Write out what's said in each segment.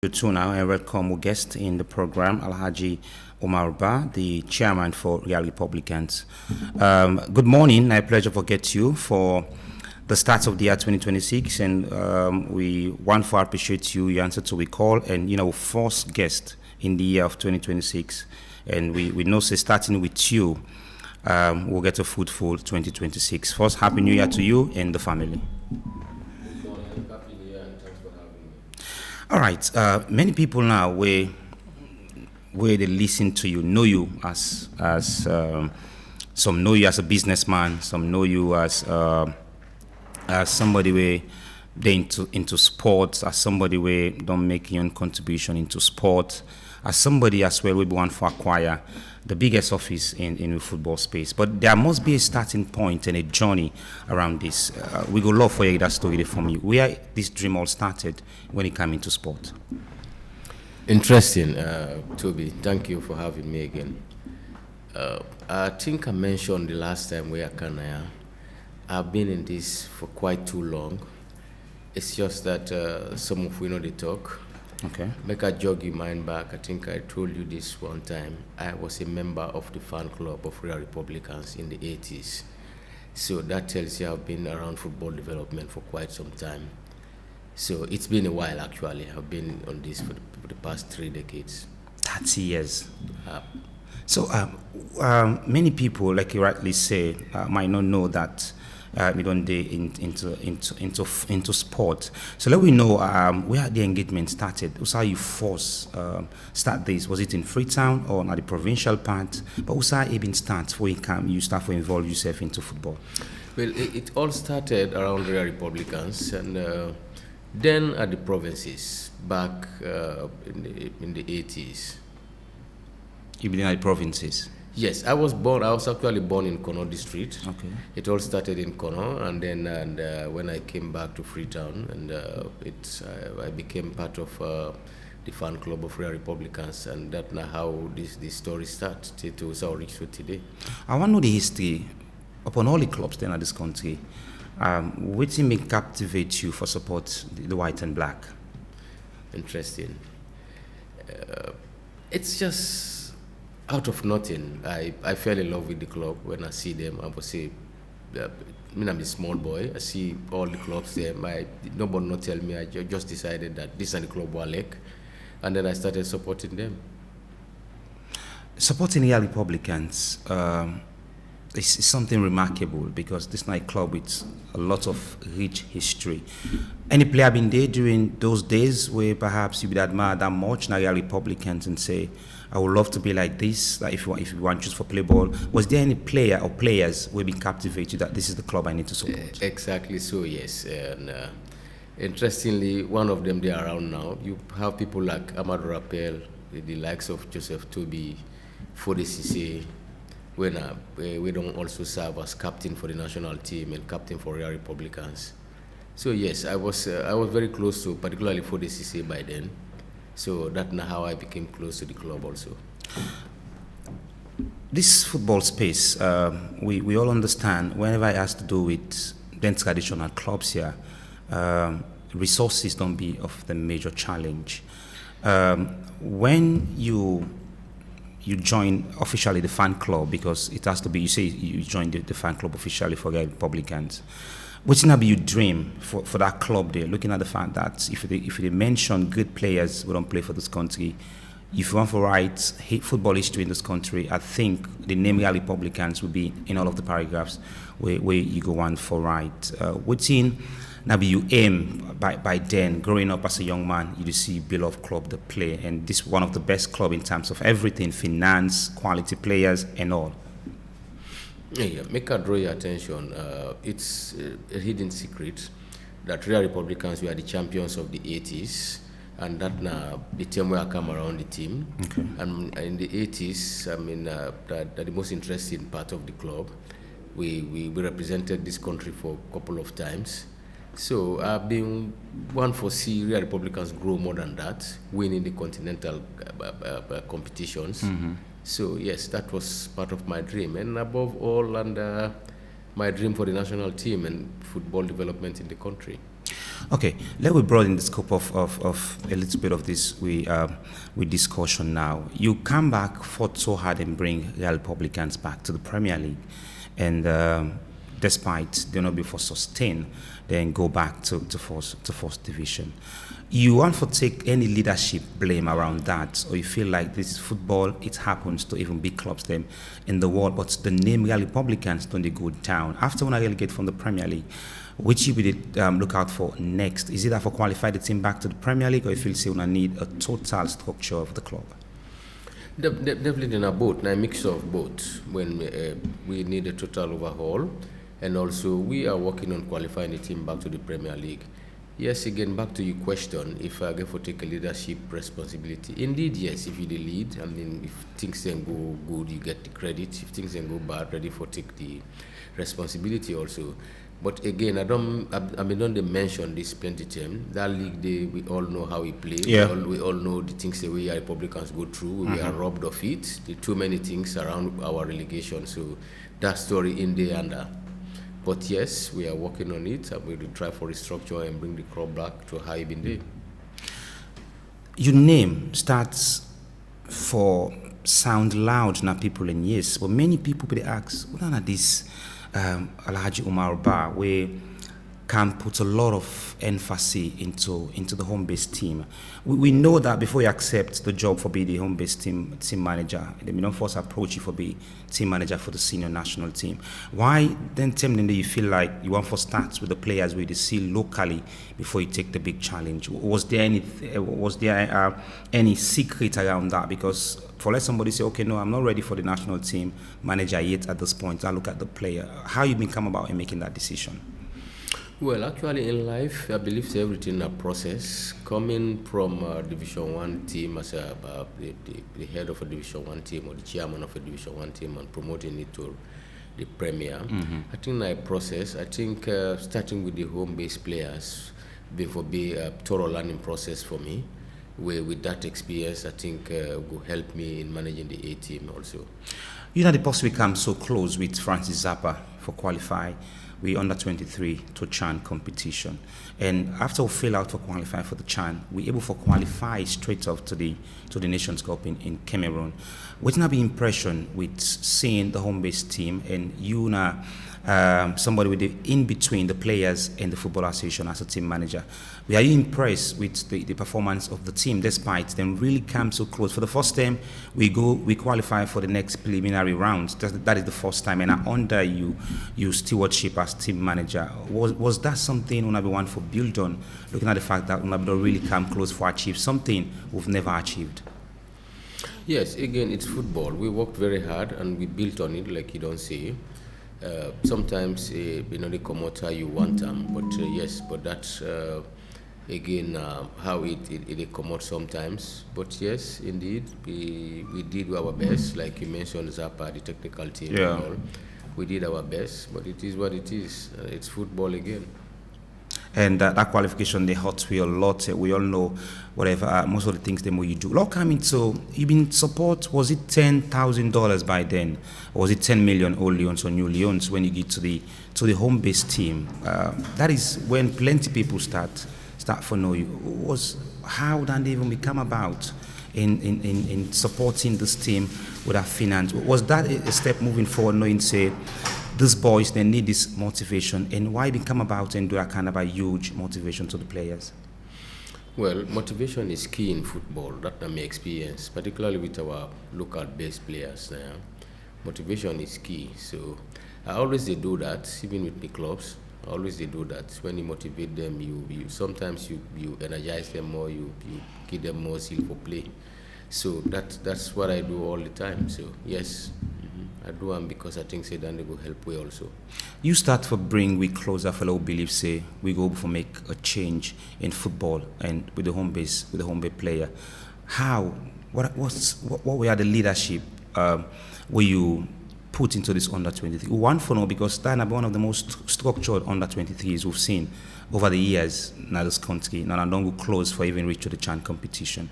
You too now and welcome our guest in the program, Alhaji Omar Ba, the chairman for Real Republicans. Good morning. I pleasure to get you for the start of the year 2026, and we want to appreciate you. You answered to we call, and first guest in the year of 2026, and we know say starting with you, we'll get a fruitful 2026. First, happy New Year to you and the family. All right. Many people now where they listen to you know you as some know you as a businessman, some know you as somebody where they into sports, as somebody where don't make your own contribution into sport, as somebody as well we want to acquire the biggest office in the football space. But there must be a starting point and a journey around this. We go love for you that story from you. Where this dream all started when it came into sport. Interesting, Toby. Thank you for having me again. I think I mentioned the last time we are Kanaya. I've been in this for quite too long. It's just that some of we know the talk. Okay. Make a jog your mind back. I think I told you this one time. I was a member of the fan club of Real Republicans in the 80s. So that tells you I've been around football development for quite some time. So it's been a while actually. I've been on this for the past 3 decades. 30 years. Uh, So many people, like you rightly say, might not know that we don't day into sport. So let we know where the engagement started. Also, how you first start this? Was it in Freetown or at the provincial part? But also, how it been start where you start to involve yourself into football? Well, it all started around Real Republicans and then at the provinces back in the 80s. You been at the provinces? Yes, I was actually born in Kono district. Okay. It all started in Kono, and then when I came back to Freetown, and I became part of the fan club of Real Republicans, and that's how this story started to how reach to today. I want to know the history upon all the clubs then in this country. What may captivate you for support the white and black? Interesting. It's just out of nothing. I fell in love with the club when I see them. I would say, I'm a small boy. I see all the clubs there. Nobody not tell me. I just decided that this is the club Walek, and then I started supporting them. Supporting the Republicans is something remarkable because this night club with a lot of rich history. Any player been there during those days where perhaps you would admire that much Real Republicans and say, I would love to be like this, like if you want to choose for play ball. Was there any player or players who be captivated that this is the club I need to support? Exactly so, yes. And interestingly, one of them they are around now. You have people like Amadou Rappel, the likes of Joseph Toby, Fode Cisse, when we don't also serve as captain for the national team and captain for Real Republicans. So yes, I was very close to particularly Fode Cisse by then. So that's how I became close to the club also. This football space, we all understand, whenever it has to do with then traditional clubs here, resources don't be of the major challenge. When you join officially the fan club, because it has to be, you say you joined the fan club officially for the Republicans, what's gonna be your dream for that club there, looking at the fact that if they mention good players who don't play for this country, if you want to write football history in this country, I think the name Real Republicans will be in all of the paragraphs where you go on for right. What's in now be you aim by then, growing up as a young man, you see beloved club that play, and this one of the best club in terms of everything, finance, quality players and all. Yeah, make I draw your attention. It's a hidden secret that Real Republicans were the champions of the 80s, and that now the time where I come around the team. Okay. And in the 80s, I mean, that the most interesting part of the club. We represented this country for a couple of times. So I've been one for see Real Republicans grow more than that, winning the continental competitions. Mm-hmm. So yes, that was part of my dream, and above all, my dream for the national team and football development in the country. Okay, let me broaden the scope of a little bit of this we discussion now. You come back, fought so hard and bring Real Republicans back to the Premier League, and despite they're not before sustain, then go back to first division. You want to take any leadership blame around that, or you feel like this is football, it happens to even big clubs them in the world, but the name Real Republicans don't they go down. After when I relegate from the Premier League, which you will look out for next? Is it that for qualify the team back to the Premier League, or you feel still need a total structure of the club? Definitely in a both, a mix of both. When we need a total overhaul, and also we are working on qualifying the team back to the Premier League. Yes, again, back to your question, if I get for take a leadership responsibility. Indeed, yes, if you the lead, I mean, if things then go good, you get the credit. If things then go bad, ready for take the responsibility also. But again, I don't mention this plenty time. That league day, we all know how we play. Yeah. We all know the things that we Republicans go through. We are robbed of it. The too many things around our relegation. So that story in the under. But yes, we are working on it. I'm going to try for restructure and bring the club back to how it been there. Your name starts for sound loud now people in yes, but many people they ask, what are this Alhaji Umar Ba, where can put a lot of emphasis into the home-based team. We know that before you accept the job for being the home-based team manager, they may not first approach you for being team manager for the senior national team. Why then tell them that you feel like you want to start with the players we see locally before you take the big challenge? Was there any secret around that? Because for let somebody say, okay, no, I'm not ready for the national team manager yet at this point, I look at the player. How you been come about in making that decision? Well, actually, in life, I believe it's everything a process. Coming from a Division 1 team as the head of a Division 1 team or the chairman of a Division 1 team and promoting it to the Premier, I think a process. I think starting with the home-based players will be a thorough learning process for me. Where with that experience, I think will help me in managing the A team also. You know, the possibly come so close with Francis Zappa for qualify. We under 23 to CHAN competition, and after we fail out for qualify for the CHAN, we able to qualify straight off to the Nations Cup in Cameroon. What's not the impression with seeing the home-based team and you now somebody with the in between the players and the football association as a team manager? Are you impressed with the performance of the team despite them really come so close? For the first time, we qualify for the next preliminary round. That is the first time, and under you stewardship as team manager. Was that something Unabi want for build on, looking at the fact that Unabi don't really come close for achieve something we've never achieved? Yes, again, it's football. We worked very hard and we built on it, like you don't say. Sometimes, the commota you want them, but yes, but that's again how it come out sometimes. But yes, indeed, we did our best, like you mentioned, Zappa, the technical team. Yeah. And all. We did our best, but it is what it is. It's football again. And that qualification, they hurt we a lot. We all know whatever, most of the things them you do. Lot coming to, you been support, was it $10,000 by then? Or was it 10 million old Leons or new Leons when you get to the home-based team? That is when plenty people start for know you. How did they even become about in supporting this team with our finance? Was that a step moving forward, knowing, say, these boys, they need this motivation, and why become about and do a kind of a huge motivation to the players? Well, motivation is key in football. That's my experience, particularly with our local-based players. Motivation is key. So I always they do that, even with the clubs. Always they do that. When you motivate them, you sometimes you energize them more. You give them more zeal for play. So that's what I do all the time. So yes. I do them because I think say that they will help we also. You start for bring we closer fellow believe say we go for make a change in football and with the home base player. How what were the leadership where you put into this under 23? One for now because that one of the most structured under 23s we've seen over the years in this country. Now I don't go close for even reach to the CHAN competition.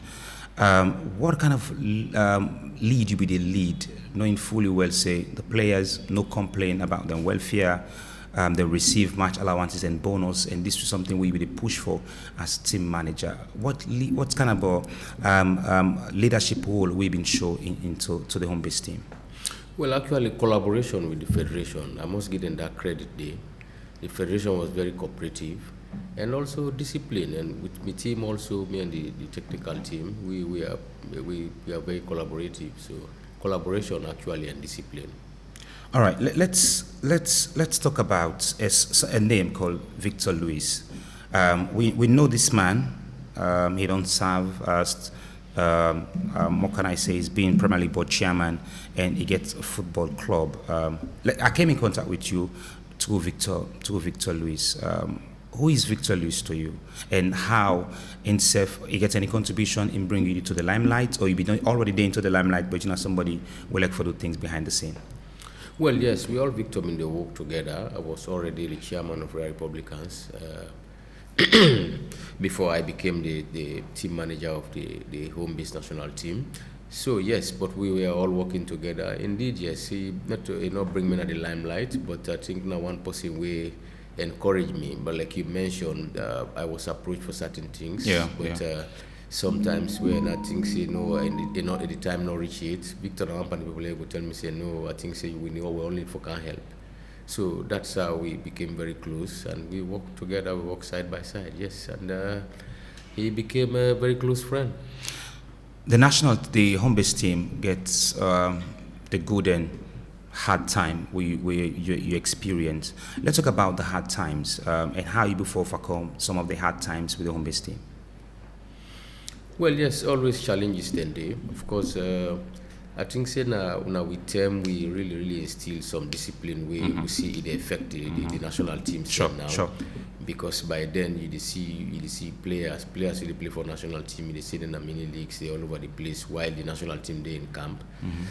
What kind of lead you be the lead, knowing fully well, say, the players, no complaint about their welfare, they receive match allowances and bonus, and this is something we really push for as team manager. What kind of leadership role we've been showing into the home-based team? Well, actually, collaboration with the federation. I must give them that credit there. The federation was very cooperative, and also discipline. And with my team, also me and the technical team, we are very collaborative. So collaboration actually and discipline. All right, let's talk about a name called Victor Luis. We know this man. He don't serve as what can I say? He's been Premier League board chairman, and he gets a football club. I came in contact with you through Victor Luis. Who is Victor Luis to you, and how himself he gets any contribution in bringing you to the limelight, or you be already there into the limelight, but you're not somebody who like for the things behind the scene? Well, yes, we all Victor in the work together. I was already the chairman of Royal Republicans before I became the team manager of the home-based national team. So yes, but we were all working together. Indeed, yes, he not bring me in the limelight, but I think now one person will encourage me. But like you mentioned, I was approached for certain things. Sometimes when I think say no, and they not at the time not reach it, Victor and company people will tell me say no, I think say we know we only for can help. So that's how we became very close, and we worked together. We worked side by side. Yes, and he became a very close friend. The home-based team gets the good and hard time you experience. Let's talk about the hard times and how you before overcome some of the hard times with the home-based team. Well, yes, always challenges then day. Of course, I think say now with them we really instill some discipline. We see it affect the national team now. Sure. Because by then you see players who play for national team, they see in the mini leagues, they all over the place while the national team they in camp.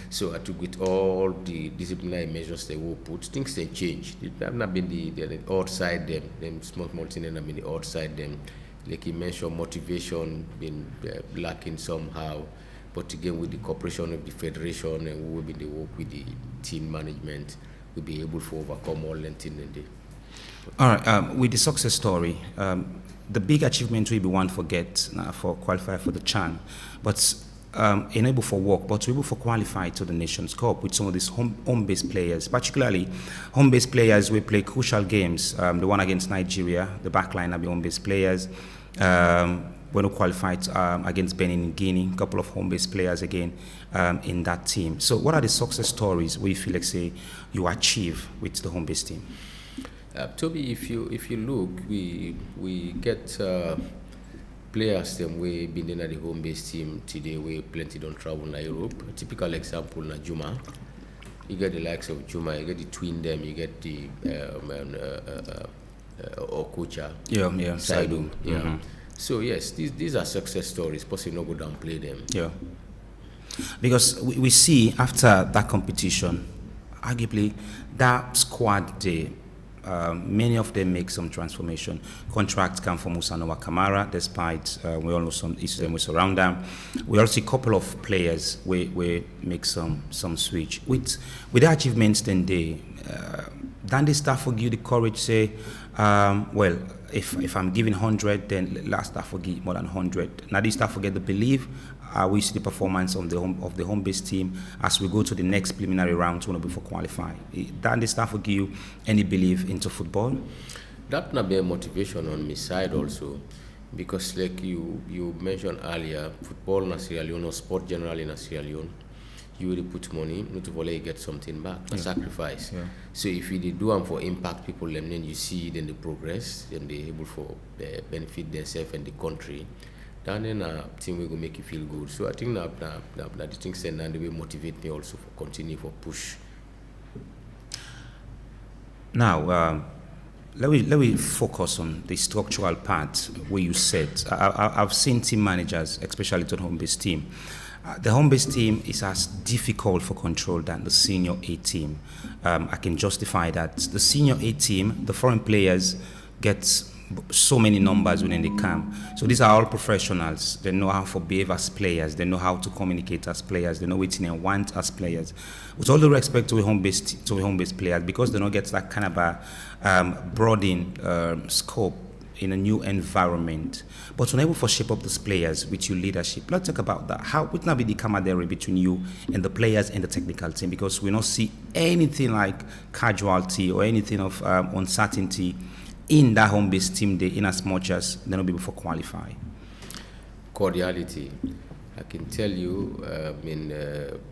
So I took with all the disciplinary measures they will put, things they change. It have not been the outside them small thing and I mean the outside them. Like you mentioned, motivation been lacking somehow. But again, with the cooperation of the federation and we will be the work with the team management, we'll be able to overcome all that in the day. All right, with the success story, the big achievement we want to forget for qualify for the CHAN, but enable for work, but to be able to qualify to the Nations Cup with some of these home-based players, particularly home-based players. We play crucial games. The one against Nigeria, the backline of the home-based players. When we qualified against Benin and Guinea, a couple of home-based players again in that team. So what are the success stories we feel like say you achieve with the home-based team? Toby, if you look, we get players them we been in the home-based team today. We plenty don't travel in Europe. A typical example na Juma. You get the likes of Juma. You get the twin them. You get the Okocha. Saidu. Yeah. So yes, these are success stories. Possibly not go down play them. Yeah. Because we see after that competition, arguably that squad day. Many of them make some transformation. Contracts come from Musa Noah Kamara, despite we all know some issues we surround them. We also see a couple of players we make some switch. With the achievements then then the staff will give the courage say, well, if I'm giving 100, then last staff will give more than 100. Now this staff will get the belief. We see the performance of the home-based team as we go to the next preliminary round to before qualify. Then the staff will give you any belief into football? That not be a motivation on my side also, because like you mentioned earlier, football in Sierra Leone or sport generally in Sierra Leone, you will put money, not only you get something back, a sacrifice. Yeah. So if you do them for impact people, and then you see then the progress, then they're able for benefit themselves and the country. Then thing will make you feel good. So I think that the things and they will motivate me also for continue for push. Now, let me focus on the structural part where you said I've seen team managers, especially to the home-based team. The home-based team is as difficult for control than the senior A team. I can justify that. The senior A team, the foreign players get so many numbers within the camp. So these are all professionals. They know how to behave as players. They know how to communicate as players. They know what they want as players. With all the respect to a home-based players, because they don't get that kind of a broadening scope in a new environment. But to able to shape up these players with your leadership, let's talk about that. How would not be the camaraderie between you and the players and the technical team? Because we don't see anything like casualty or anything of uncertainty in that home-based team day, in as much as they're not able to qualify. Cordiality. I can tell you,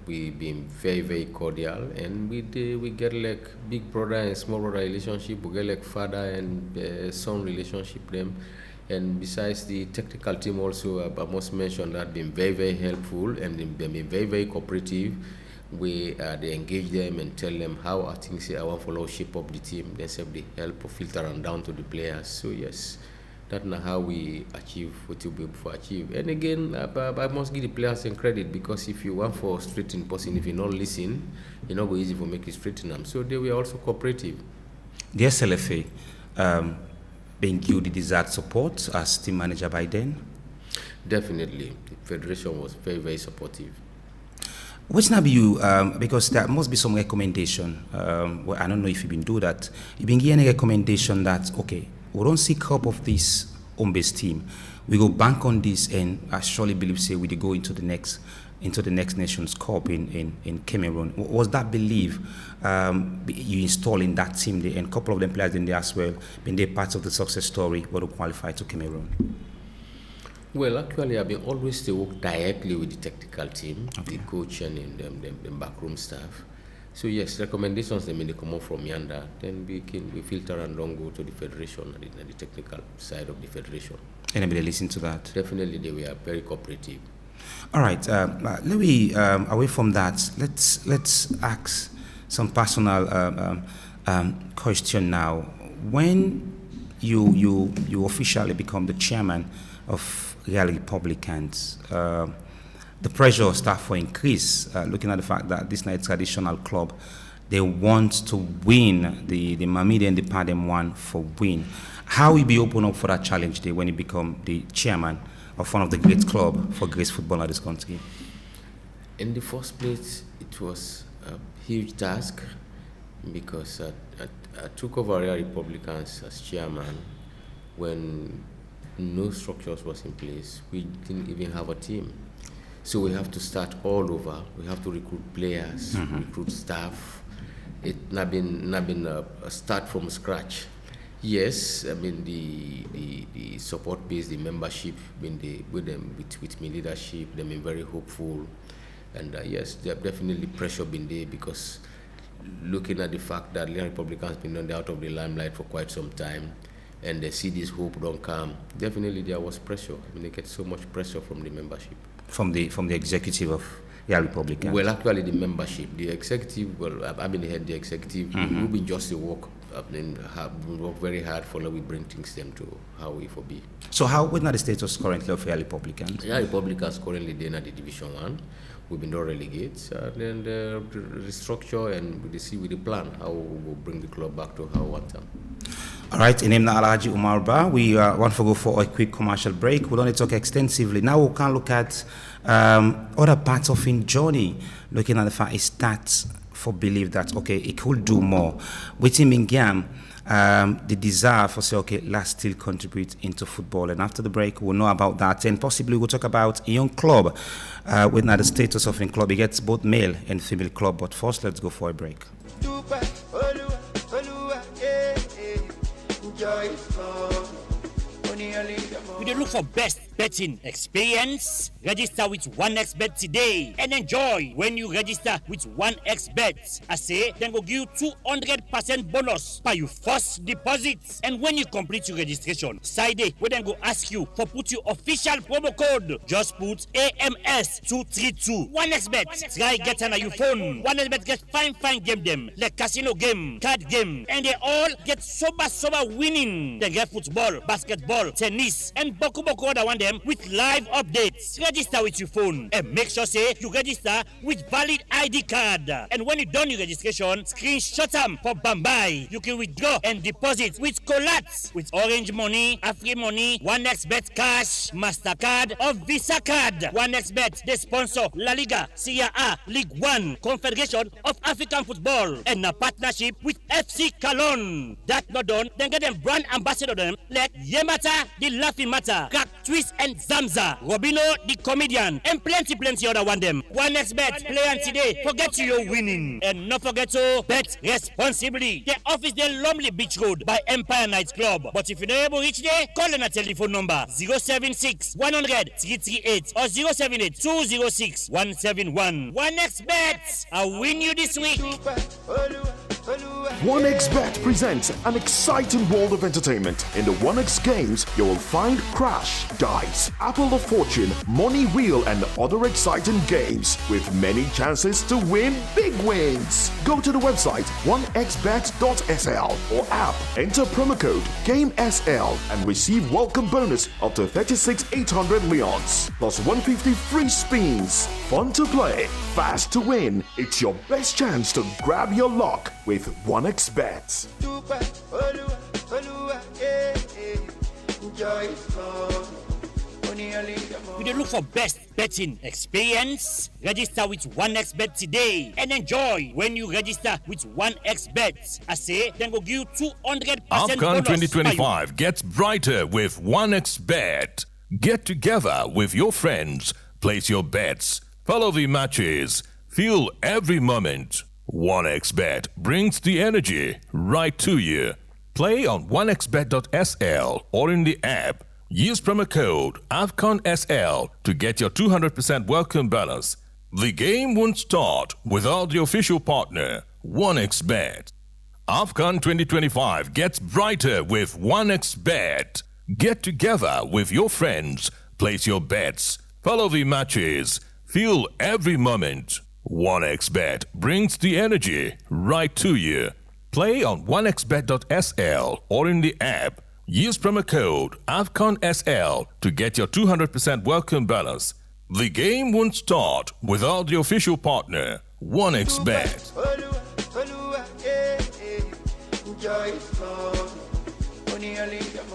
we've been very, very cordial, and we get like big brother and small brother relationship. We get like father and son relationship them, and besides the technical team also, I must mention that been very, very helpful, and they've been very, very cooperative. They engage them and tell them how I think I want to follow shape up the team. They say they help filter and down to the players. So yes, that's not how we achieve what we be able to achieve. And again, I must give the players some credit, because if you want for straighten person, if you not listen, it's not go easy for make you straighten them. So they were also cooperative. The SLFA being you the desired support as team manager by then? Definitely, the federation was very, very supportive. Which now be you, because there must be some recommendation. Well, I don't know if you've been do that. You've been given a recommendation that, okay, we don't see cup of this home-based team. We go bank on this, and I surely believe, say, we go into the next Nations Cup in Cameroon. Was that belief you install in that team, and a couple of them players in there as well, been they parts of the success story, what to qualify to Cameroon? Well, actually, I've been always to work directly with the technical team, the coach and the backroom staff. So yes, recommendations they come out from yonder. Then we filter and don't go to the federation and the technical side of the federation. Anybody listen to that? Definitely, they were very cooperative. All right. Let me away from that. Let's ask some personal question now. When you officially become the chairman of Real Republicans, the pressure start to increase, looking at the fact that this night traditional club, they want to win the Mamidi and the Padem one for win. How will you be open up for that challenge day when you become the chairman of one of the great club for great football in this country? In the first place, it was a huge task, because I took over Real Republicans as chairman when no structures was in place. We didn't even have a team. So we have to start all over. We have to recruit players, recruit staff. It not been a start from scratch. Yes, I mean the support base, the membership, with me leadership, they've been very hopeful, and yes, there definitely pressure been there, because looking at the fact that Real Republicans been out of the limelight for quite some time, and they see this hope don't come, definitely there was pressure. I mean, they get so much pressure from the membership. From the executive of Real Republicans? Well, actually, the membership, the executive. Well, I've been the executive. We've been just the work. We work very hard for we bring things them to how we for be. So what are the status currently of Real Republicans? Real Republicans currently they're at the Division 1. We've been done relegates, then the restructure, and we see with the plan how we will bring the club back to how we want them. All right, in name Alhaji Umar Ba, we want to go for a quick commercial break. We'll only talk extensively. Now we can look at other parts of his journey, looking at the fact it starts for belief that, okay, it could do more. With him in Gam, the desire for say, okay, let's still contribute into football. And after the break, we'll know about that. And possibly we'll talk about a young club, with the status of a club. It gets both male and female club. But first, let's go for a break. You look for best betting experience? Register with 1xBet today and enjoy when you register with 1xBet. I say, then go give you 200% bonus by your first deposit. And when you complete your registration, side day, we then go ask you for put your official promo code. Just put AMS232. 1xBet. Try get on your phone. 1xBet get fine game them, like casino game, card game, and they all get sober winning. They get football, basketball, tennis, and boxing. boku other one them with live updates. Register with your phone and make sure say you register with valid ID card. And when you done your registration, screenshot them for Bambai. You can withdraw and deposit with Colats, with Orange Money, Afri Money, 1xBet Cash, MasterCard or Visa Card. 1xBet, they sponsor La Liga, Serie A, League One, Confederation of African Football, and a partnership with FC Cologne. That not done, then get them brand ambassador them like Yemata, the Laughing Matter, Crack Twist and Zamza, Robino, the comedian, and plenty other one them. 1xBet, play on today, forget you're winning. And not forget to bet responsibly. The office there Lumley Beach Road by Empire Night Club. But if you're not able to reach there, call on a telephone number 076 100 338 or 078 206 171. 1xBet, I'll win you this week. 1xBet presents an exciting world of entertainment. In the 1x games, you will find Crash, Dice, Apple of Fortune, Money Wheel, and other exciting games with many chances to win big wins. Go to the website 1xbet.sl or app, enter promo code GAMESL and receive welcome bonus up to 36,800 leons plus 150 free spins. Fun to play, fast to win. It's your best chance to grab your luck with 1xBet. You dey look for best betting experience? Register with 1xBet today and enjoy when you register with 1xBet. I say, then go give you 200% AFCON bonus. 2025 gets brighter with 1xBet. Get together with your friends, place your bets, follow the matches, feel every moment. 1xBet brings the energy right to you. Play on 1xbet.sl or in the app. Use promo code AFCONSL to get your 200% welcome bonus. The game won't start without the official partner, 1xBet. AFCON 2025 gets brighter with 1xBet. Get together with your friends, place your bets, follow the matches, feel every moment. 1xBet brings the energy right to you. Play on 1xbet.sl or in the app. Use promo code AFCONSL to get your 200% welcome bonus. The game won't start without the official partner, 1xBet.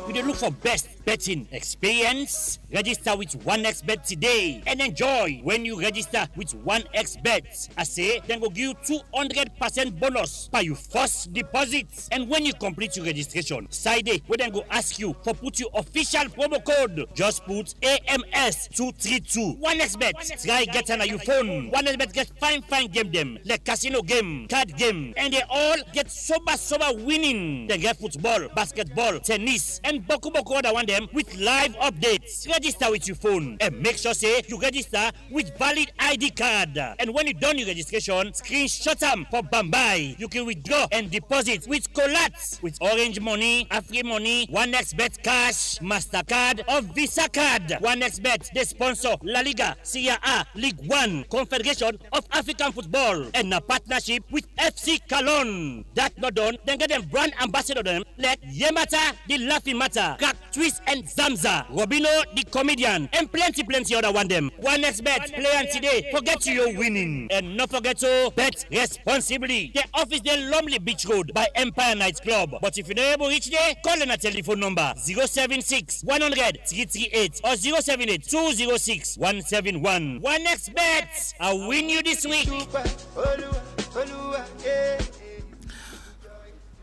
You dey look for best betting experience? Register with 1xBet today and enjoy when you register with 1xBet. I say, then go give you 200% bonus by your first deposit. And when you complete your registration, side day, we then go ask you for put your official promo code. Just put AMS232. 1xBet, try get on your phone. 1xBet get fine game them, like casino game, card game, and they all get sober winning. They get football, basketball, tennis, and boku other one them with live updates. Register with your phone and make sure say you register with valid ID card. And when you done your registration, screenshot them for Bambai. You can withdraw and deposit with Colats, with Orange Money, Afri Money, 1xBet Cash, MasterCard or Visa Card. 1xBet, they sponsor La Liga, Serie A, League One, Confederation of African Football, and a partnership with FC Cologne. That not done, then get them brand ambassador them like Yemata, the Laughing Matter, Crack Twist and Zamza, Robino, the comedian, and plenty other one them. 1xBet, play on today, forget you're winning. And not forget to bet responsibly. The office there Lumley Beach Road by Empire Night Club. But if you're not able to reach there, call on a telephone number 076 100 338 or 078 206 171. 1xBet, I'll win you this week.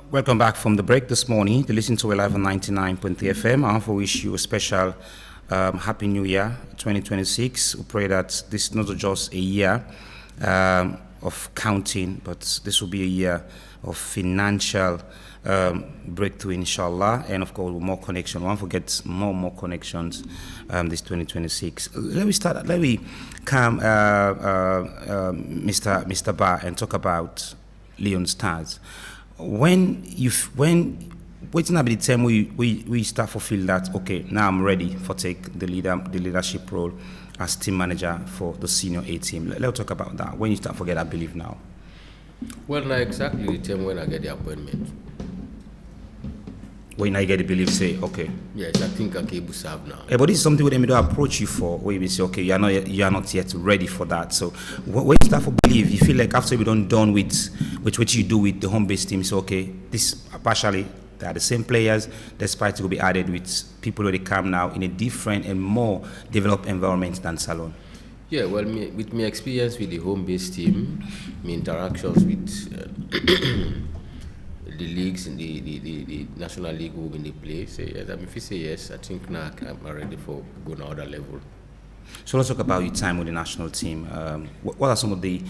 Welcome back from the break this morning to listen to Live on 99.3 FM. I want to wish you a special Happy New Year 2026. We pray that this is not just a year of counting, but this will be a year of financial breakthrough, inshallah, and of course, more connection. We want to get more connections this 2026. Let me come, Mr. Ba, and talk about Leon Stars. When waiting at the time we start to feel that okay, now I'm ready for take the leadership role as team manager for the senior A team. Let's talk about that. When you start to get that belief now. Well, not exactly the time when I get the appointment. when I get the belief, say, okay. Yes, I think Akibu serve now. But this is something where they approach you for, where you say, okay, you are not yet ready for that. So when you start for believe, you feel like after you're done with what you do with the home-based team, so okay, this partially they are the same players, despite it will be added with people who they come now in a different and more developed environment than Salon. Yeah, well, with my experience with the home-based team, my interactions with the leagues in the National League who in the play, say yes. I mean, if you say yes, I think now I'm ready for going to another level. So let's talk about your time with the national team. What are some of the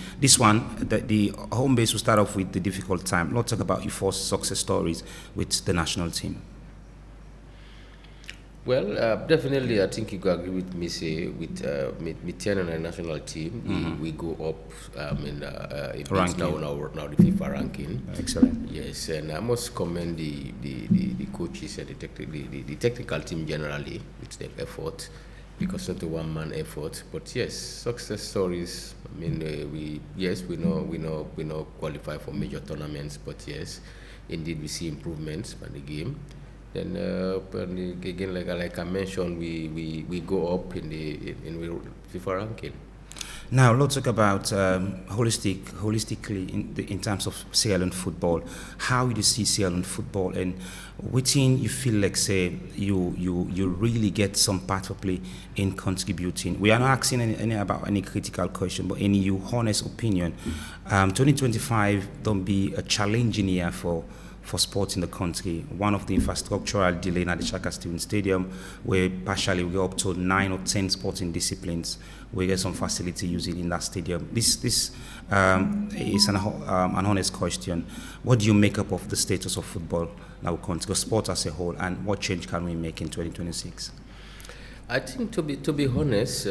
home base will start off with the difficult time. Let's talk about your first success stories with the national team. Well, definitely, I think you could agree with me. Say with me 10 on the national team, we go up in now the FIFA ranking. Excellent. Yes, and I must commend the coaches and the technical team generally with their effort, because not a one-man effort. But yes, success stories. I mean, we know qualify for major tournaments, but yes, indeed we see improvements by the game. Then again, like I mentioned, we go up in the FIFA ranking. Now let's talk about holistically in terms of Sierra Leone football. How you see Sierra Leone football, and within you feel like say you really get some part of play in contributing. We are not asking about any critical question, but in your honest opinion, 2025 don't be a challenging year for sports in the country. One of the infrastructural delay at the Shaka Stadium, where partially we go up to 9 or 10 sporting disciplines. We get some facility using in that stadium. This is an honest question. What do you make up of the status of football now country, sport as a whole, and what change can we make in 2026? I think to be honest,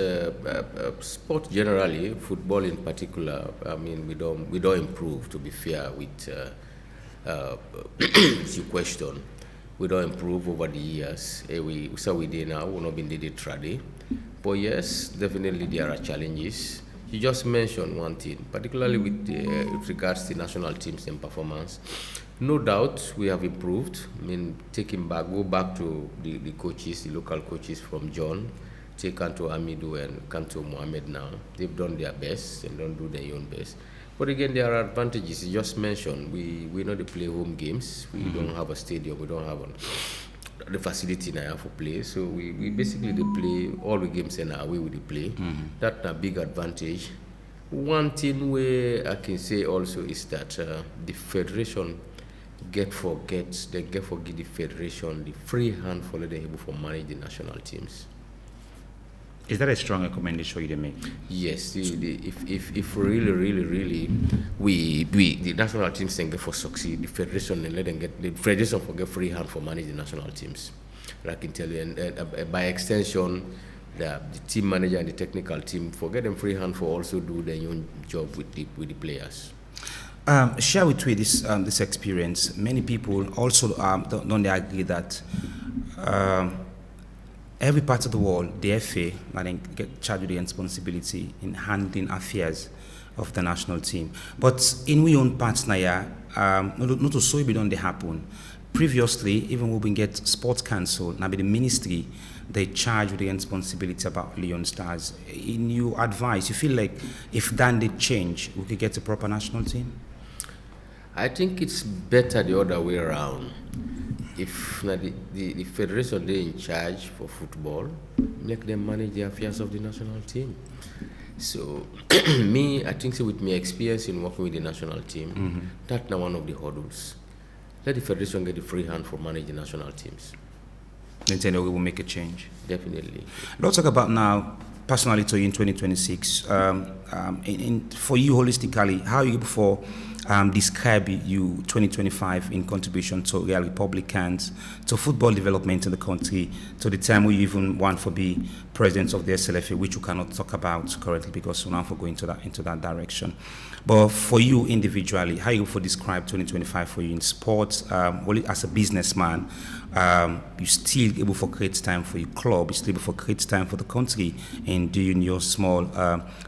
sport generally, football in particular. I mean, we don't improve. To be fair with. It's your question. We don't improve over the years. We did now. We're not been did it trade. But yes, definitely there are challenges. You just mentioned one thing, particularly with regards to national teams and performance. No doubt we have improved. I mean, go back to the coaches, the local coaches from John, take Kanto Amidou and Kanto Mohamed now. They've done their best and don't do their own best. But again, there are advantages. You just mentioned we know they play home games. We don't have a stadium. We don't have the facility now for play. So we basically they play all the games and away with the play. That's a big advantage. One thing where I can say also is that the federation forgive the federation the free hand for them able to manage the national teams. Is that a strong recommendation you make? Yes, if really we the national teams can get for succeed, the federation and let them get the federation forget free hand for manage the national teams. I can tell you, and by extension, the team manager and the technical team forget them free hand for also do their own job with the players. Share with me this experience. Many people also don't they agree that. Every part of the world, the FA, get charged with the responsibility in handling affairs of the national team. But in we own parts now, not to so it don't happen. Previously, even when we get sports council, now be the ministry, they charge with the responsibility about Leon Stars. In your advice, you feel like if that did change, we could get a proper national team? I think it's better the other way around. If the federation they in charge for football, make them manage the affairs of the national team. So I think so with my experience in working with the national team, that's now one of the hurdles. Let the federation get the free hand for managing the national teams. Then we will make a change. Definitely. Let's talk about now, personally to you in 2026. For you holistically, how you before describe you 2025 in contribution to Real Republicans, to football development in the country, to the time we even want to be presidents of the SLFA, which we cannot talk about currently because we're not going into that direction. But for you individually, how you would describe 2025 for you in sports? As a businessman, you still able to create time for your club, you still able to create time for the country in doing your small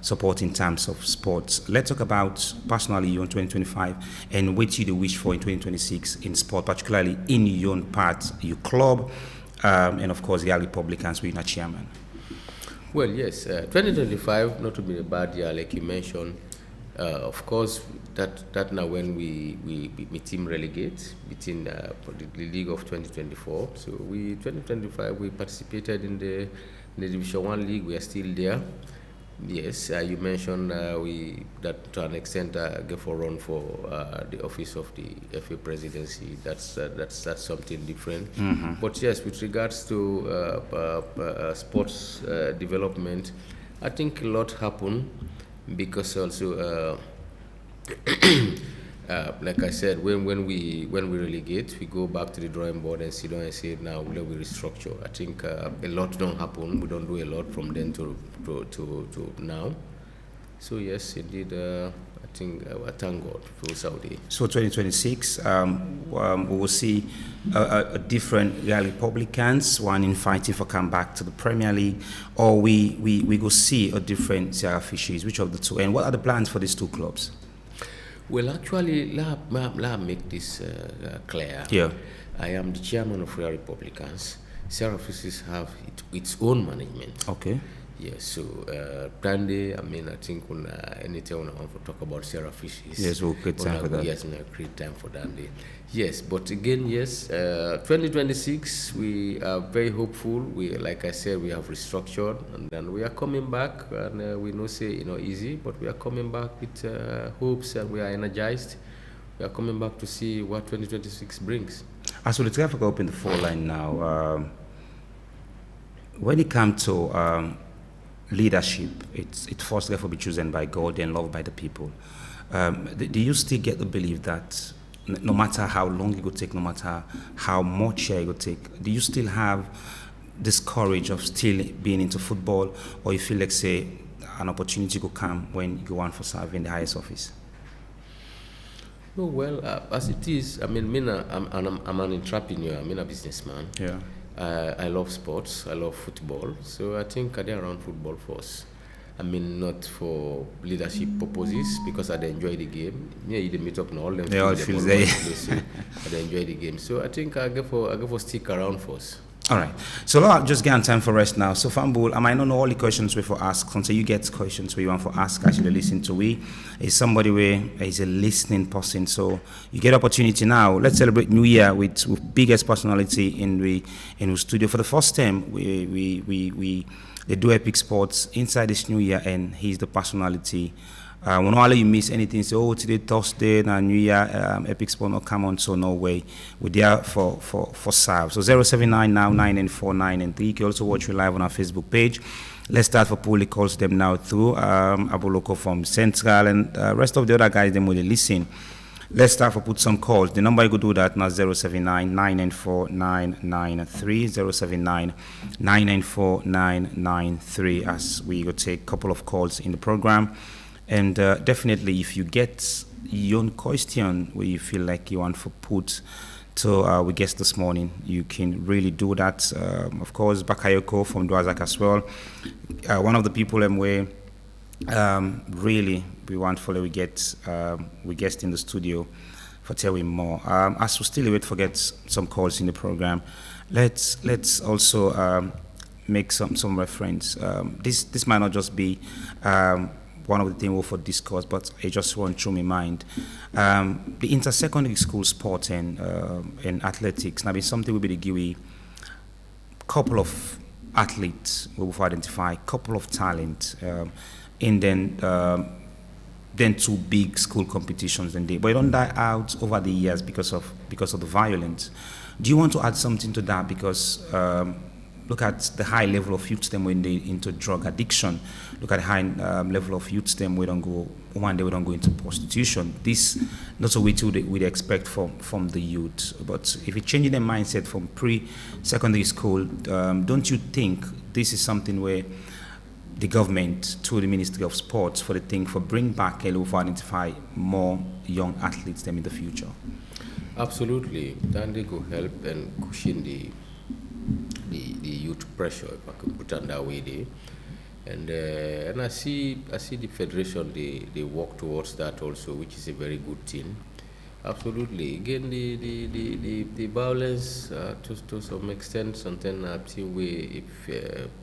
support in terms of sports. Let's talk about personally you in 2025 and what you do wish for in 2026 in sport, particularly in your own part, your club, and of course the Republicans with your chairman. Well, yes, 2025 not to be a bad year like you mentioned. Of course, that now when we team relegate between the league of 2024. So 2025 we participated in the Division 1 league. We are still there. Yes, you mentioned that to an extent gave a run for the office of the FA presidency. That's something different. Mm-hmm. But yes, with regards to sports development, I think a lot happened because also. Like I said, when we relegate, we go back to the drawing board and sit down and say, now let we restructure. I think a lot don't happen. We don't do a lot from then to now. So yes, indeed, I think I thank God for Saudi. So 2026, we will see a different Real Republicans, one in fighting for come back to the Premier League, or we go see a different Sierra Fisheries. Which of the two? And what are the plans for these two clubs? Well, actually, let me make this clear. Yeah. I am the chairman of Real Republicans. Sierra Fisheries have its own management. Okay. Yes, so Brandy, I think when anytime I want to talk about Sierra Fisheries. Yes, we'll create time for that. Yes, we'll create time for that. Yes, but again, yes, 2026, we are very hopeful. Like I said, we have restructured, and then we are coming back, and we know say, easy, but we are coming back with hopes, and we are energized. We are coming back to see what 2026 brings. As we Africa open the phone line now, when it comes to leadership, it first therefore be chosen by God and loved by the people. Do you still get the belief that no matter how long it will take, no matter how much share it will take, do you still have this courage of still being into football, or you feel like, say, an opportunity could come when you go on for serving the highest office? Oh, well, as it is, I'm an entrepreneur, I'm a businessman. Yeah. I love sports, I love football, so I think I did around football first. Not for leadership purposes, because I enjoy the game. Yeah, you meet up now, all them. They all feel there. I enjoy the game, so I think I go for stick around first. All right. So I'll just get on time for rest now. So Fambul, I might not know all the questions we for ask. Until you get questions where you want for ask, actually listen to we. Is somebody where is a listening person. So you get opportunity now. Let's celebrate New Year with biggest personality in the studio. For the first time, they do Epic Sports inside this New Year, and he's the personality. When all you miss anything, say, oh, today Thursday, now New Year, Epic Sport not come on, so no way. We're there for serve. So 079 now 99493. You can also watch you live on our Facebook page. Let's start for Puli calls them now through Aboloko from Central, and rest of the other guys, them will listen. Let's start for put some calls. The number you could do that now 079 994 993 079 994 993 as we go take a couple of calls in the program. And definitely, if you get your own question where you feel like you want to put to our guest this morning, you can really do that. Of course, Bakayoko from Dwazak as well. One of the people where really we want to we guest in the studio for telling more. As we still wait for get some calls in the program, let's also make some reference. This might not just be one of the things we'll for discuss, but it just run through my mind. The inter-secondary school sport and athletics, now be something will be the GUI. Couple of athletes we will identify, couple of talent, and then two big school competitions and but it don't die out over the years because of the violence. Do you want to add something to that? Because look at the high level of youth them when they into drug addiction. Look at the high level of youth them we don't go into prostitution. This not so we'd expect from the youth. But if you're changing their mindset from pre-secondary school, don't you think this is something where the government, through the Ministry of Sports, for bring back a to identify more young athletes them in the future. Absolutely, then they could help and cushion the youth pressure, if I could put it that way there. And I see the federation they work towards that also, which is a very good thing. Absolutely. Again, the violence to some extent, something I've seen where if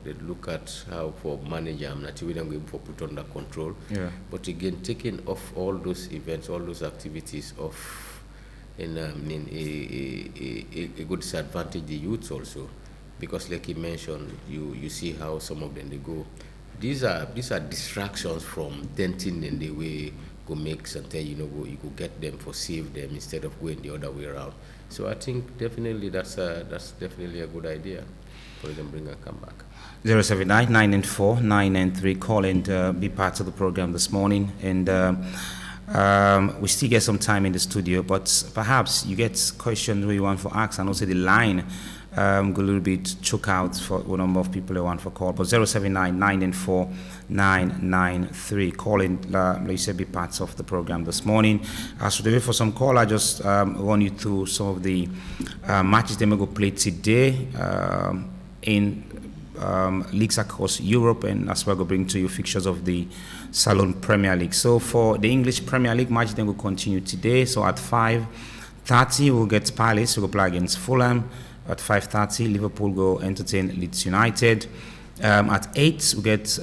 they look at how for manager, I'm not even going to put under control. Yeah. But again, taking off all those events, all those activities off, in a good disadvantage the youths also, because like you mentioned, you see how some of them they go. These are distractions from denting in the way. Go make something, you could get them for save them instead of going the other way around. So I think definitely that's definitely a good idea for them bring a comeback. 079 994 993. Call and be part of the program this morning. And we still get some time in the studio, but perhaps you get questions you want to ask, and also the line go a little bit choke out for a number of people who want for call. But 079 994 993. Call in, like you said, be parts of the program this morning. As we wait for some call, I just run you through some of the matches they may go play today in leagues across Europe, and as well go bring to you fixtures of the Salon Premier League. So for the English Premier League match, then will continue today. So at 5:30 we'll get Palace, we'll play against Fulham. At 5:30 Liverpool go entertain Leeds United. At 8 we get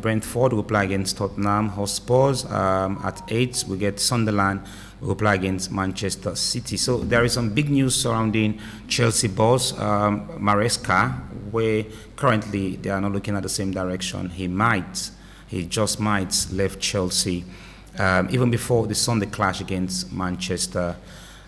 Brentford, we'll play against Tottenham Hotspurs. At 8 we get Sunderland, we'll play against Manchester City. So there is some big news surrounding Chelsea boss Maresca, where currently they are not looking at the same direction. He just might left Chelsea even before the Sunday clash against Manchester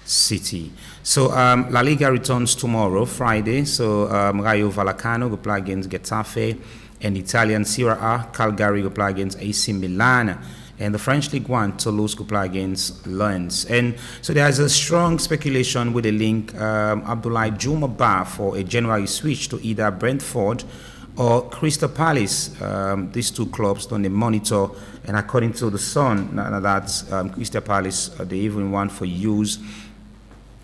City. So La Liga returns tomorrow, Friday. So Rayo Vallecano will play against Getafe, and Italian Serie A, Cagliari will play against AC Milan, and the French Ligue 1, Toulouse will play against Lens. And so there is a strong speculation with a link Abdoulaye Djoumaba for a January switch to either Brentford or Crystal Palace. These two clubs don't monitor, and according to the Sun, that Crystal Palace they even want for use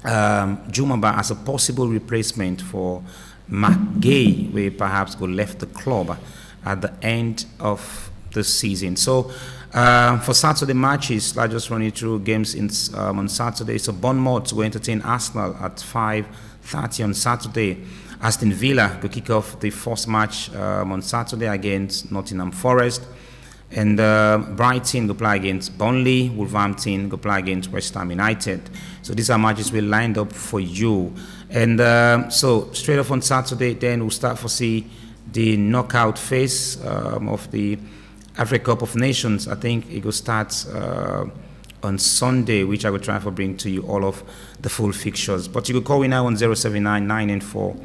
Djoumaba as a possible replacement for McGay, where perhaps go left the club at the end of the season. So for Saturday matches, I just run you through games on Saturday. So Bournemouth will entertain Arsenal at 5:30 on Saturday. Aston Villa will kick off the first match on Saturday against Nottingham Forest. And Brighton go play against Burnley. Wolverhampton go play against West Ham United. So these are matches we lined up for you. And so straight off on Saturday, then we'll start to see the knockout phase of the Africa Cup of Nations. I think it will start on Sunday, which I will try to bring to you all of the full fixtures. But you can call me now on 079 994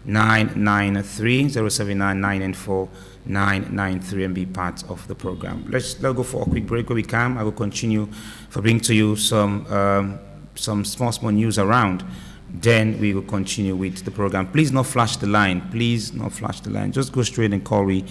993, 079 994 993, and be part of the program. Let's go for a quick break where we can. I will continue for bring to you some small news around. Then we will continue with the program. Please not flash the line. Please not flash the line. Just go straight and call me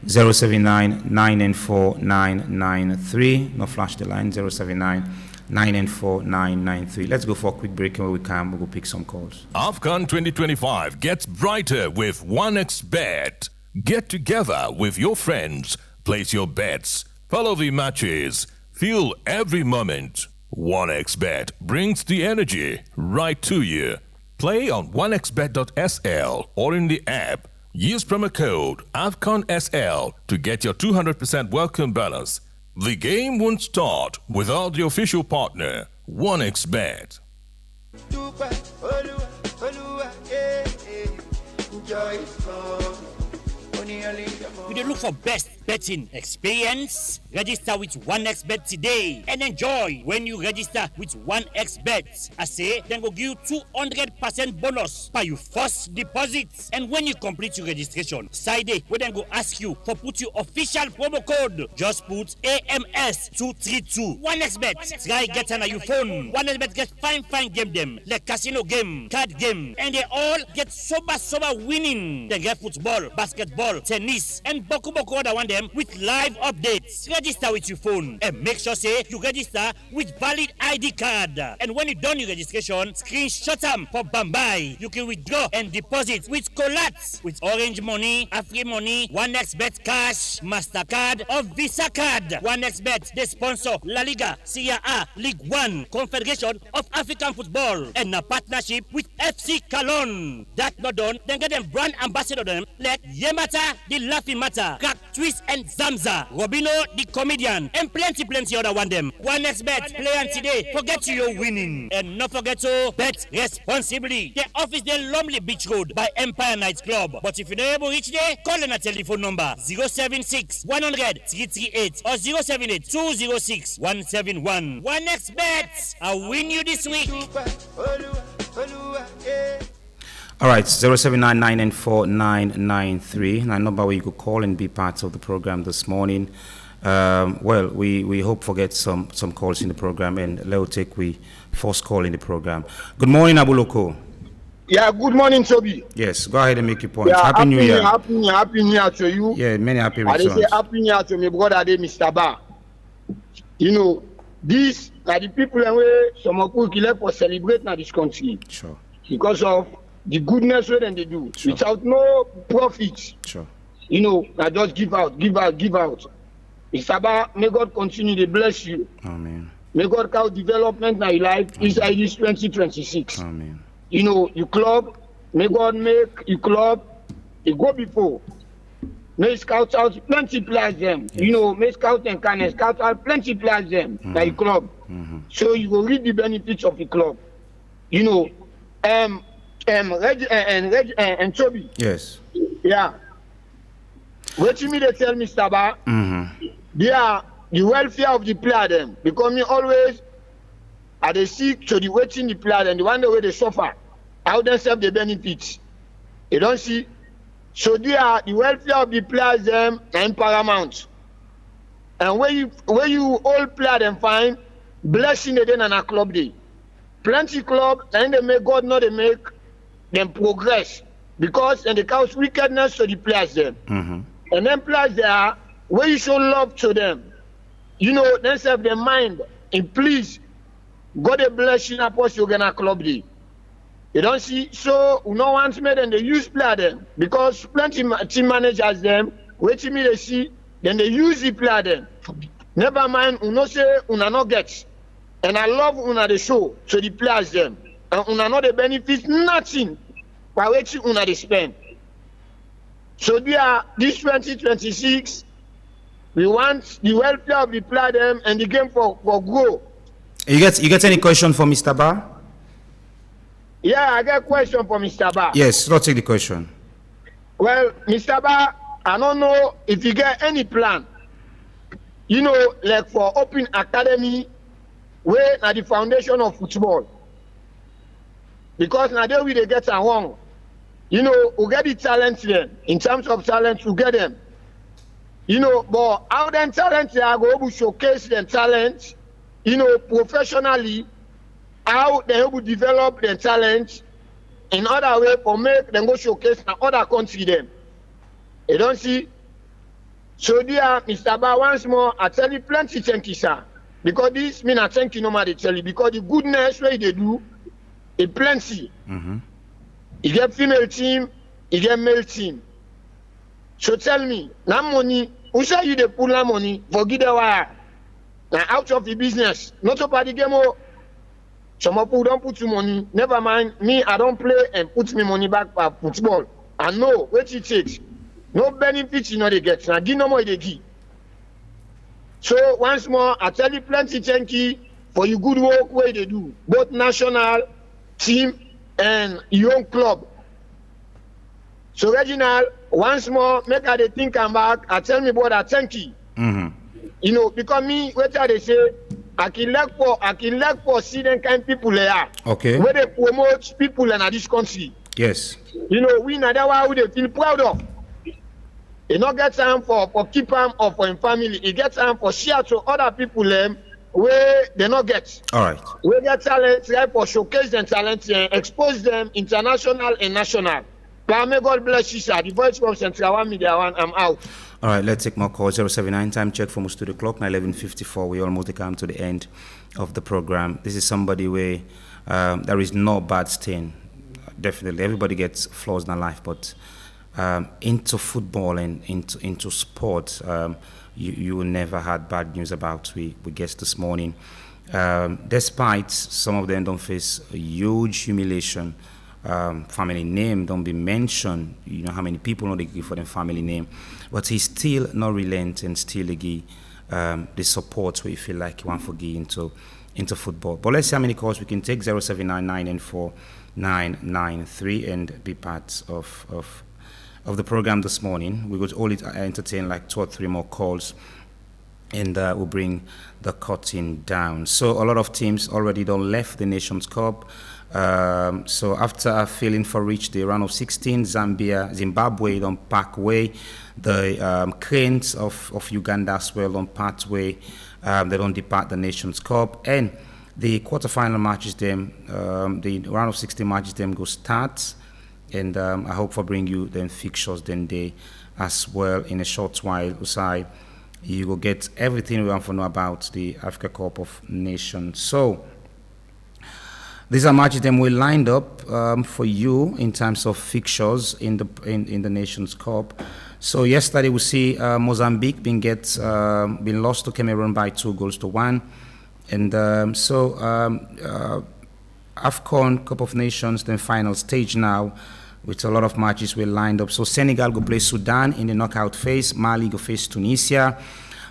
079 994 993. Not flash the line. 079 994 993. Let's go for a quick break, and when we come, we'll go pick some calls. AFCON 2025 gets brighter with 1xBet. Get together with your friends, place your bets, follow the matches, feel every moment. 1xBet brings the energy right to you. Play on 1xBet.sl or in the app. Use promo code AFCONSL to get your 200% welcome bonus. The game won't start without the official partner, 1xBet. With dey look for best betting experience? Register with 1xBet today and enjoy when you register with 1xBet. I say, then go give you 200% bonus by your first deposit. And when you complete your registration, side where then go ask you for put your official promo code. Just put AMS232. 1xBet. Try get on your phone. 1xBet get fine game them like casino game, card game, and they all get sober winning. They get football, basketball, tennis, and boku other one them with live updates. Register with your phone and make sure say you register with valid ID card. And when you done your registration, screenshot them for Bambai. You can withdraw and deposit with Colats, with Orange Money, Afri Money, 1xBet Cash, MasterCard, or Visa Card. 1xBet, they sponsor La Liga, Serie A, League One, Confederation of African Football, and a partnership with FC Cologne. That not done, then get them brand ambassador them like Yemata, the Laughing Matter, Crack Twist and Zamza, Robino the comedian, and plenty other one them. 1xBet, play on today, forget you're winning. And not forget to bet responsibly. The office there Lumley Beach Road by Empire Night Club. But if you're not able to reach there, call in a telephone number 076 100 338 or 078 206 171. 1xBet, I'll win you this week. All right, 0799949993, my number where you could call and be part of the program this morning. Well, we hope to get some calls in the program, and let's take we first call in the program. Good morning, Abuloko. Yeah, good morning, Toby. Yes, go ahead and make your point. Yeah, Happy New Year. Happy New Year to you. Yeah, many happy I returns. say Happy New Year to my brother, Mr. Bar. You know, these are the people where some of people kill for celebrate now this country. Sure. Because of the goodness that they do. Sure. Without no profit. Sure. You know, I just give out. Mr. Bar, may God continue to bless you. Amen. May God count development in your life inside this 2026. Amen. You know, your club, may God make your club a go before. May scout out plenty players them. Yes. You know, may scout and can scout out plenty players them by your club. So you will reap the benefits of the club. You know, and Toby. Yes. Yeah. What you mean to tell Mr. Ba? They are the welfare of the player them. Because me always are they seek to the waiting the player and the one the way they suffer. How they serve the benefits. You don't see. So they are the welfare of the players them and paramount. And when you all player them find blessing the day and a club day. Plenty club and they make God not they make them progress. Because and they cause wickedness to the players them. And then players there where you show love to them. You know, they serve their mind and please God a blessing upon you gonna club day. You don't see, so no one's made and they use player them because plenty team managers them, waiting me they see, then they use the player them. Never mind, uno say una no get. And I love una the show to the players them. And una know the benefits nothing by waiting una they spend. So this 2026, we want the welfare of the player them and the game for grow. You get any question for Mr. Bar? Yeah, I got a question for Mr. Ba. Yes, let's take the question. Well, Mr. Ba, I don't know if you get any plan, you know, like for open academy, where now the foundation of football. Because now there we get wrong. You know, we get the talent then. In terms of talent, we get them. You know, but how them talent they are going to showcase them talent, you know, professionally. How they will develop their talent in other way for make them go showcase in other country them. You don't see? So dear Mr. Ba, once more, I tell you plenty thank you, sir. Because this mean I thank you no matter tell you. Because the goodness way they do, it plenty. You get female team, you get male team. So tell me, now money, who say you they pull that money, forget the wire. Now out of the business, not about the game. Some people don't put your money. Never mind, me, I don't play and put me money back for football. I know what it takes. No benefits you know they get. Now give no more they give. So once more, I tell you plenty thank you for your good work where they do. Both national team and your own club. So Reginald, once more, make I dey think am back. I tell me, brother, thank you. You know, because me, what they say, I can like for see them kind people there. Okay. Where they promote people in this country. Yes. You know, we na that one we dey feel proud of. He not get time for keep him or for him family. He get time for share to other people where they not get. All right. We get talent, right, for showcase them talent and expose them international and national. But may God bless you, sir. The voice from Central One Media One. I'm out. All right, let's take more calls. 079 time check from studio clock, 11:54. We almost come to the end of the program. This is somebody where there is no bad stain. Definitely, everybody gets flaws in their life, but into football and into sport, you never had bad news about. We guessed this morning. Despite some of them don't face a huge humiliation. Family name don't be mentioned. You know how many people know they give for them family name, but he still not relent and still give the support where you feel like you want to give into football. But let's see how many calls we can take. 079949993 and be part of the program this morning. We would only entertain like 2 or 3 more calls, and we'll bring the curtain down. So a lot of teams already don't left the Nations Cup. So after failing for reach the round of 16, Zimbabwe don't pack way. The Cranes of Uganda as well don't part way. They don't depart the Nations Cup. And the quarterfinal matches them, the round of 16 matches them go start. And I hope for bring you then fixtures then day as well in a short while. Usai, you will get everything we want to know about the Africa Cup of Nations. So these are matches then we lined up for you in terms of fixtures in the Nations Cup. So yesterday we see Mozambique been lost to Cameroon by 2-1, and AFCON Cup of Nations then final stage now with a lot of matches we lined up. So Senegal go play Sudan in the knockout phase. Mali go face Tunisia.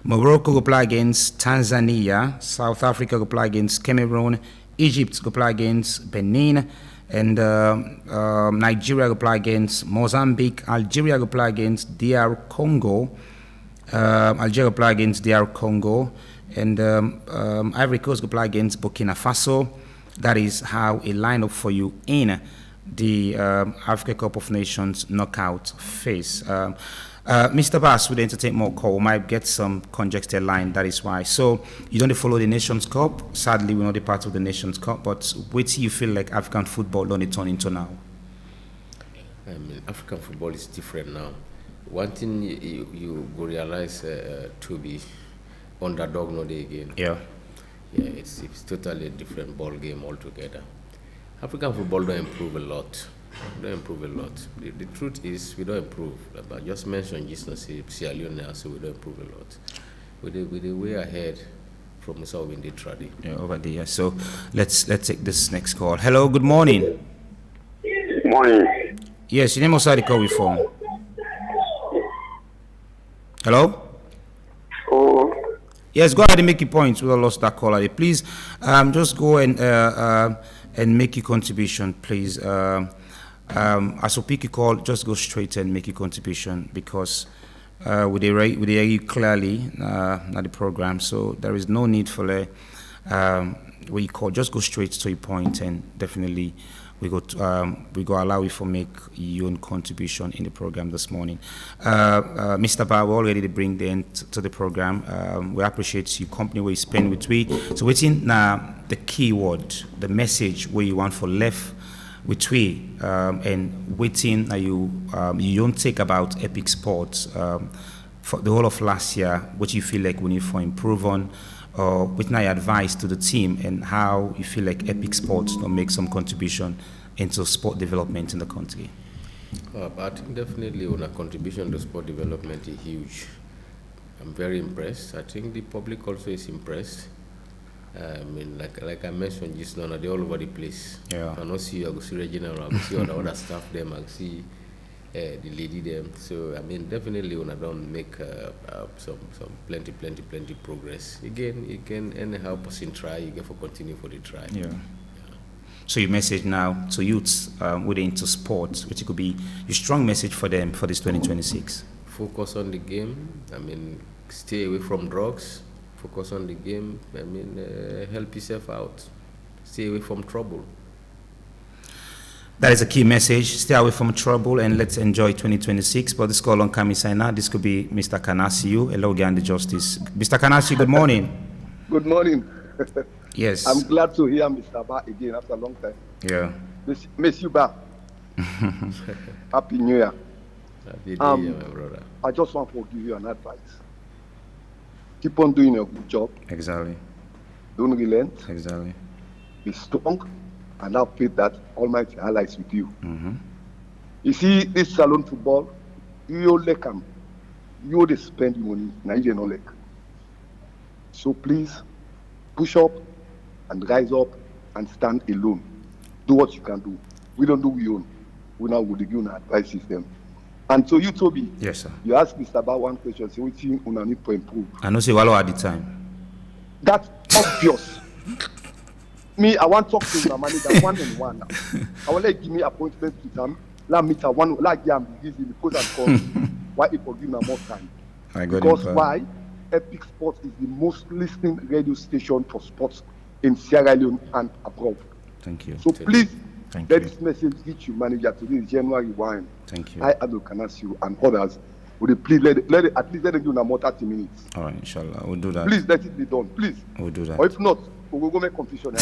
Morocco go play against Tanzania. South Africa go play against Cameroon. Egypt go play against Benin, and Nigeria go play against Mozambique. Algeria go play against DR Congo. Algeria go play against DR Congo, and Ivory Coast go play against Burkina Faso. That is how it lined up for you in the Africa Cup of Nations knockout phase. Mr. Bass would entertain more call. We might get some congested line, that is why. So you don't follow the Nations Cup. Sadly, we're not a part of the Nations Cup, but what do you feel like African football don't turn into now? I mean, African football is different now. One thing you will realize to be underdog no day again. Yeah. Yeah, it's totally a different ball game altogether. African football don't improve a lot. The truth is, we don't improve. I just mentioned just Sierra Leone, so we don't improve a lot. We're the way ahead from South India trade. Yeah, over there. So let's take this next call. Hello, good morning. Morning. Yes, your name was the call we from. Hello? Oh. Yes, go ahead and make your points. We lost that caller. Please, just go and make your contribution, please. As we pick a call, just go straight and make your contribution, because we hear you clearly at the program, so there is no need for where you call. Just go straight to your point, and definitely we go allow you for make your own contribution in the program this morning. Mr. Ba, we're already to bring the end to the program. We appreciate your company where you spend with we. So waiting now the keyword, the message where you want for left with we, and waiting you don't think about Epic Sports for the whole of last year, what you feel like we need for improve on, or with my advice to the team, and how you feel like Epic Sports will make some contribution into sport development in the country. I think definitely on a contribution to sport development is huge. I'm very impressed. I think the public also is impressed. I mean, like I mentioned just now, they're all over the place. Yeah. I don't see you, I go see Regina, I go see all the other staff them, I see the lady them. So I mean, definitely when I don't make some plenty progress. Again, you can anyhow person try, you get for continue for the try. Yeah. So your message now to youths within into sports, which could be your strong message for them for this 2026. Focus on the game. I mean, stay away from drugs. Focus on the game. I mean, help yourself out. Stay away from trouble. That is a key message. Stay away from trouble and let's enjoy 2026. But this call on Kamisaina, this could be Mr. Kanasiu, a Logande Justice. Mr. Kanasiu, good morning. Good morning. Yes. I'm glad to hear Mr. Ba again after a long time. Yeah. Monsieur Ba, Happy New Year. Happy New Year, my brother. I just want to give you an advice. Keep on doing a good job. Exactly. Don't relent. Exactly. Be strong. And have faith that Almighty Allah is with you. Mm-hmm. You see, this salon football, you like them. You they spend money, now you don't like. So please, push up and rise up and stand alone. Do what you can do. We don't do we own. We now will give you an advice system. And so you, Toby, Yes, sir. you asked Mr. Ba one question, say which thing you need to improve. I know say Wallo at the time. That's obvious. Me, I want to talk to my manager one-on-one now. I want to give me appointment with them. Let me tell one, like I'm busy because I'm calling. Why he forgive me more time? I got Because it. why? Epic Sports is the most listening radio station for sports in Sierra Leone and abroad. Thank you. So please, Thank let you. this message reach you, manager. Today is January 1. Thank you. I, Abdul Kanasiu, and others, would you please at least let them do more 30 minutes. All right, inshallah. We'll do that. Please let it be done. Please. We'll do that. Or if not, we will go make confusion.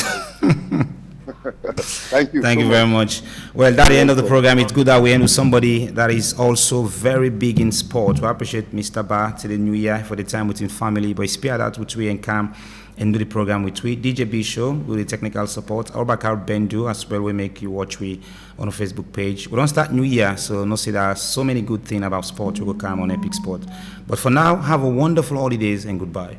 Thank you. Thank so you much. very much. Well, that's the end of the program. It's good that we end with somebody that is also very big in sport. We appreciate Mr. Ba to the new year for the time within family, but spare that with we and Cam and do the program with we. DJ B Show with the technical support. Albakar Bendu as well. We make you watch we on our Facebook page. We don't start new year, so no say there are so many good things about sport. We will come on Epic Sport. But for now, have a wonderful holidays and goodbye.